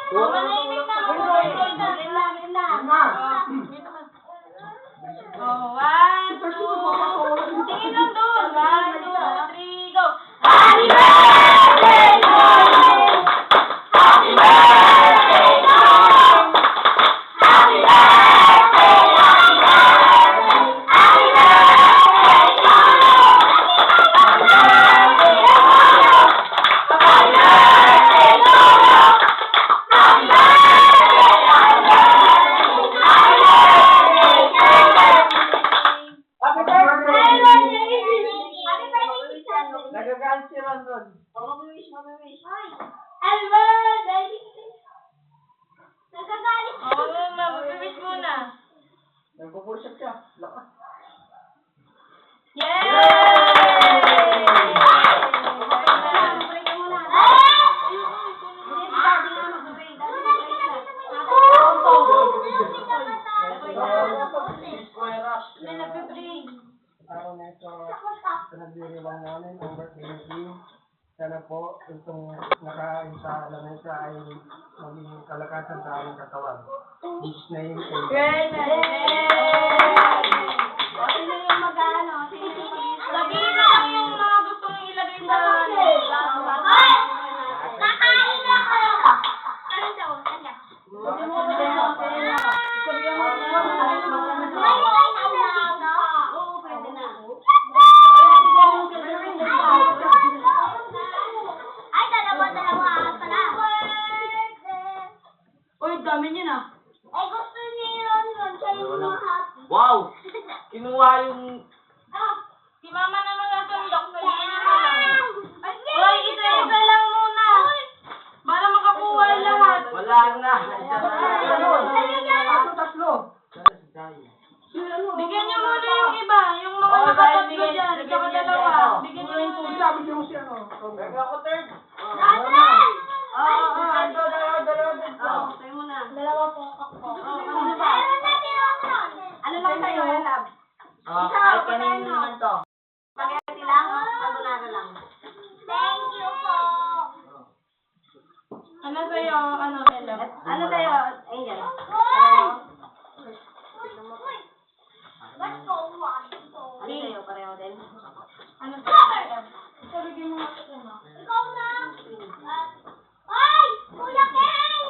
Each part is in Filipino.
Manahimik na ako. Oh, 1, 2. Tingin lang doon. 1, 2, 3, go. Happy birthday to you. Happy birthday to you. Happy birthday, happy birthday. Happy birthday to you. Happy birthday to you. Happy birthday to you. Happy birthday, happy birthday. Nagagalit si Randon. Mami-wish. Happy birthday! Nagagalit. Oo, mami-wish muna. Nagpo-push up siya. Lakas. Yay! Araw na ito, pinagbiri lang namin ang birthday ni. Sana po itong nakain sa lamesa ay maging kalakasan sa aming katawan. In His name, amen. Sino yung mag-ano? Sabihin na lang yung mga gusto nyo ilagay sa kakain na kayo! Kain daw, kanya. Ay, dalawa pala. Uy, dami niyo na. Ay, gusto niyo yun. Siya yung mga happy. Wow! Kinuha yung... Si mama naman nasa doktor. Uy, isa-isa lang muna. Para makakuha lahat. Wala na. Tatlo. Bigyan niyo muna yung iba. Yung mga nakatatlo dyan. Tsaka dalawa. Bigyan niyo yung iba. Sabi niyo si ano. Mega ko third. Tayo muna. Dalawa po ako. Ano lang tayo? Ay, kanina naman to. Spaghetti lang o carbonara lang? Thank you po. Ano sa'yo? Ano sa'yo, Angel? Ba't ko Washington? Ano sa'yo? Pareho din? Ano sa'yo? Sarugin mo nga ito na. Ikaw na! Ay! Kuya Ken!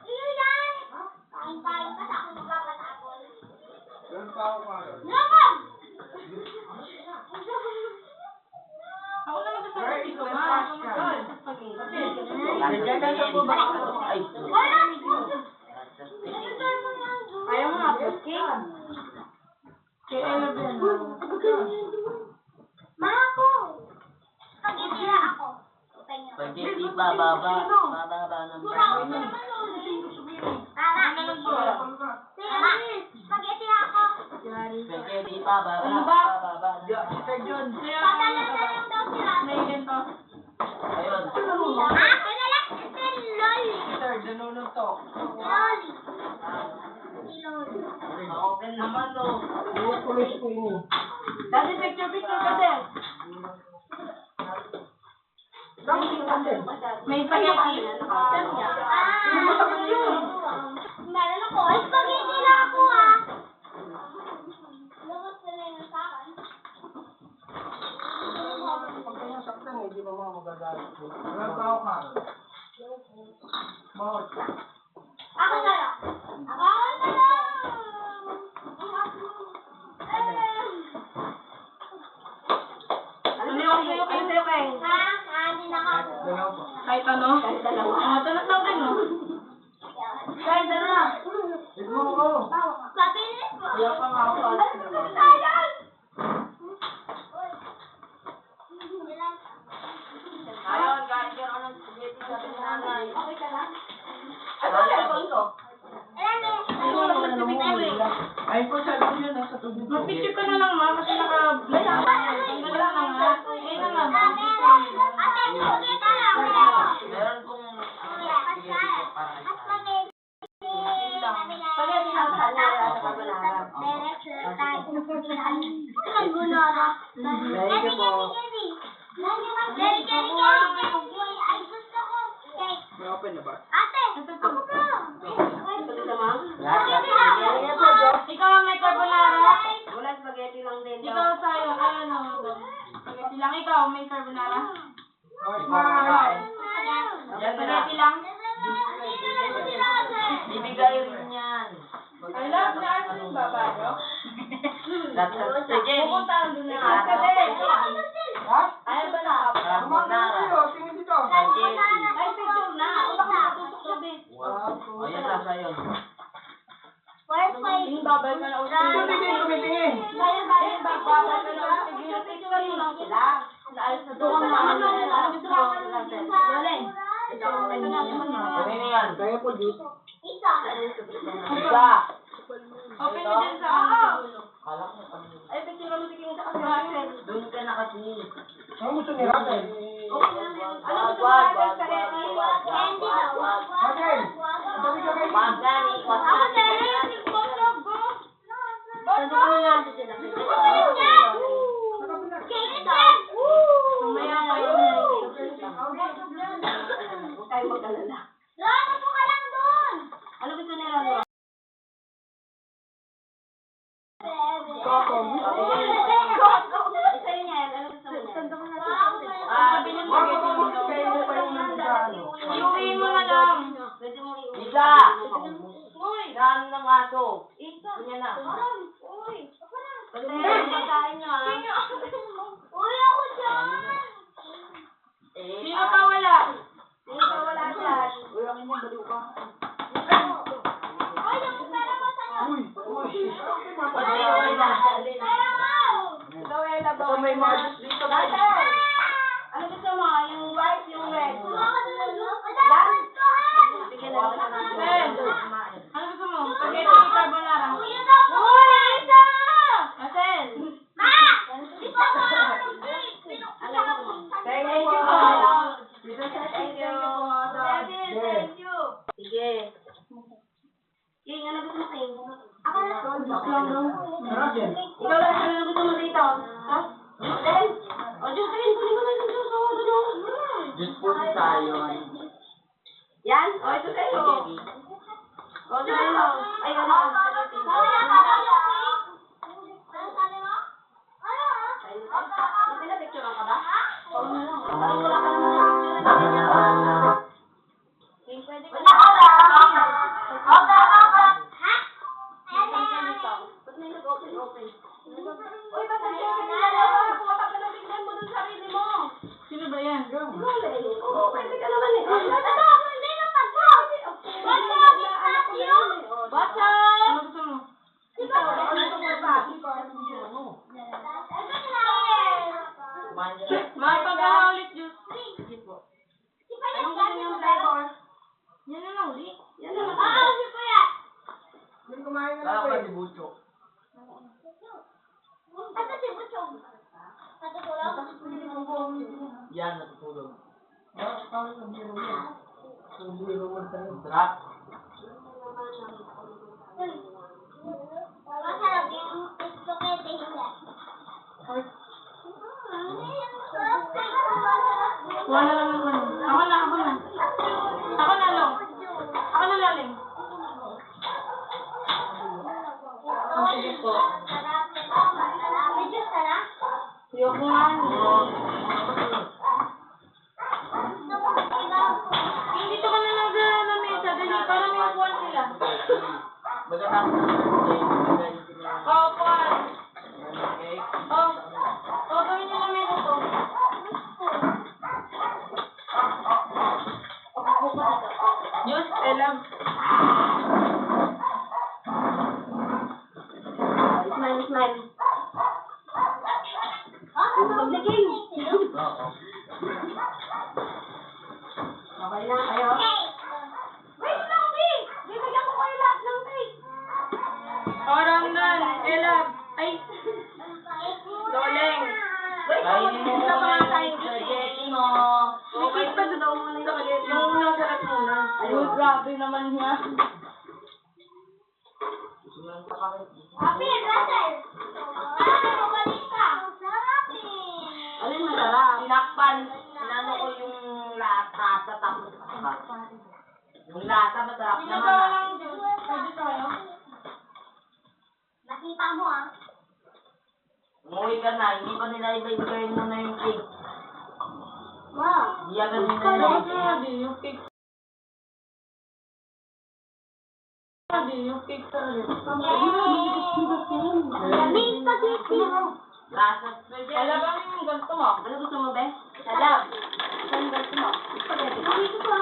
Iyo yan! Kain-kain ka sa ako magpapatapon. Ganun pa ako pa. Naman! Ako naman sa spaghetti ko. Ay, Wala! Ayaw mo nga, cake. Kaya alam yan. Mako! Spaghetti na ako. spaghetti bababa. Bababa ng Tama. Spaghetti na ako. spaghetti bababa. Ano ba? Bababa. Padala na lang daw sila. May ganito. Ayun. Padala. Loli. Third, nanunod to. Loli. Open naman to. Yung pulis ko ini. Dati picture ka din. May spaghetti. Meron ako. Ay, spaghetti na ako ah. Labas ka na yung sa akin. Pag kanya saktan, hindi pa mga magagalit. Ganun pa ako ka. Bawat. Ako na lang. Ako na lang. Ano yung sa'yo kayo? Ha? Hindi na ako. Dalaw pa. Kahit ano? Kahit dalawa. Tanong lang din, no? Kahit dalawa. Tigmo ko. Pabilis mo. Kaya pa nga ako. Ano ba sayang? Ayun, guys, meron ako ng spaghetti sa pinanay. Okay ka lang? Ano yung ko? Ayan eh. Ay po, sabi niyo nasa tubig. Mag-picture ka na lang, ma, kasi naka-vlog na. Tanggal lang na nga. Ayun na nga. Ate, spaghetti lang. Meron kong spaghetti ko para isa. Spaghetti lang sa kanya. Carbonara. Thank you po. Very, very, very. labas. Ate! Ako ba? Ikaw ang may carbonara? Wala, spaghetti lang din. Ikaw sa'yo, ano? Spaghetti lang. Ikaw, may carbonara? Spaghetti lang? Ibigay rin yan. I love na yung baba, no? Sige, pupunta lang doon na. Ha? Ayaw ba na? Carbonara. Tingin dito. Ay, picture na. O, baka matutok sa bit. Wow. Ayan lang sa'yo. Where's my... Babay ka na ulit. Tumitingin, tumitingin. Babay ka na ulit. Sige, picture mo lang sila. Naalis na doon. Galing. Ano yan? Kaya po, juice. Isa. Isa. Okay na din sa ano. Ay, picture mo sige sa kasi. Doon ka na kasi. Ano gusto ni Raquel? Okay na din. Ano gusto mo natin sa Eddie? Candy daw. Raquel! Sabi ka kayo. Magani. Ako na rin. Bosog. Mamaya pa yun. Huwag tayo mag-alala. Ron, upo ka lang dun. Ano gusto ni Rano? Isa rin yan. Ano gusto mo niya? Bilhin mo. Kaya mo pa yung sa ano. Iuwi mo na lang. Pwede mo iuwi. Isa! Uy! Daan ng aso. Isa. Ganyan na. Uy. Pwede mo pagkain nyo, ha? Uy, ako dyan. Sino pa wala? Sino pa wala dyan? Uy, ang inyong baliw ka. Uy, yung pera mo sa'yo. Uy! Uy, na. Pera mo. Ikaw, Ella, ba? May mga juice dito. Ano gusto mo? Yung white, yung red? Kumakas na lang. Yan. Sige na. Red. Ano gusto mo? Spaghetti carbonara. Kuya daw po. Isa. Asen? Ma! Hindi po ako ng cake. Ano gusto mo? Thank you po. Thank you. Thank you. Sige. King, ano gusto mo, King? Ako na. Raquel. Ikaw lang, ano gusto mo dito? Ha? Jen? O, Diyos, Jen, kunin mo na yung Diyos. O, Diyos po tayo. yan? O, ito sa'yo. O, sa'yo. Ay, ano? Pinapicturean ka ba? Parang wala ka naman na King, pwede ka Ba't may nag-open? Uy, ba't nag-open yung dalawa? Kuha ka na tingnan mo dun sarili mo. Sino ba yan? Ikaw, Lele. Oo, pwede ka naman eh. Bata! Ano gusto mo? Ikaw, ano gusto mo ba? Magpagawa ulit, Diyos. Sige po. Anong gusto niyong flavor? Yan na lang ulit. Yan na lang. May kumain na lang Baka po ba eh. si Bucho? Yan, natutulog. Parang ang biro yan. Ang biro mo sa'yo. Sarap. Kuha na lang ng ano. Ako na. Ako na lang. Ako na lalim. Sige po. Ayoko nga. Dito ka na lang sa lamesa. Dali, parang may upuan sila. Magandang magagay sila. Oo, upuan. Cake. Oo, gawin niyo lamesa to. Diyos, Ella. Smile. Paglaging. Oo. Okay na kayo? Wait lang, B! Bibigyan ko kayo lahat ng cake. Ramdan, Ella. Ay. Doleng. Wait, Kainin mo gusto ko muna nga yung kain spaghetti mo. May cake pa daw muna yung spaghetti. Yung nasarap muna. Ayun, grabe naman niya. Gusto mo lang sa kanin. Alin masarap? Tinakpan. Inano ko yung lata sa tapos. Yung lasa, masarap Hindi na naman. ba lang juice? Pwede tayo? Nakita mo ah. Umuwi ka na, hindi pa nila ibibigay mo na yung cake. Ma. Hindi agad nila Ano yung kasi ready? Yung cake. Ready? Yung cake sa ready. Lamig spaghetti. lasa. Pwede. Alam ba yung ganito mo? Ano gusto mo, be? Alam. Yung ganito mo? Spaghetti. Dito po.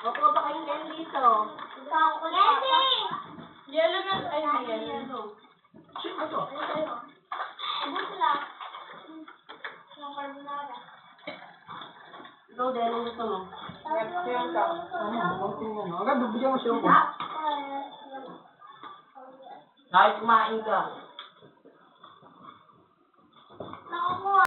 Opo, pa kayong kayo dito. Candy! Yellow na. Ay, may yellow. Ito. Ano sila? Yung carbonara. Ikaw din, anong gusto mo? Next year ka. Konting ano. Agad, bibigyan mo siya yung Kahit kumain ka.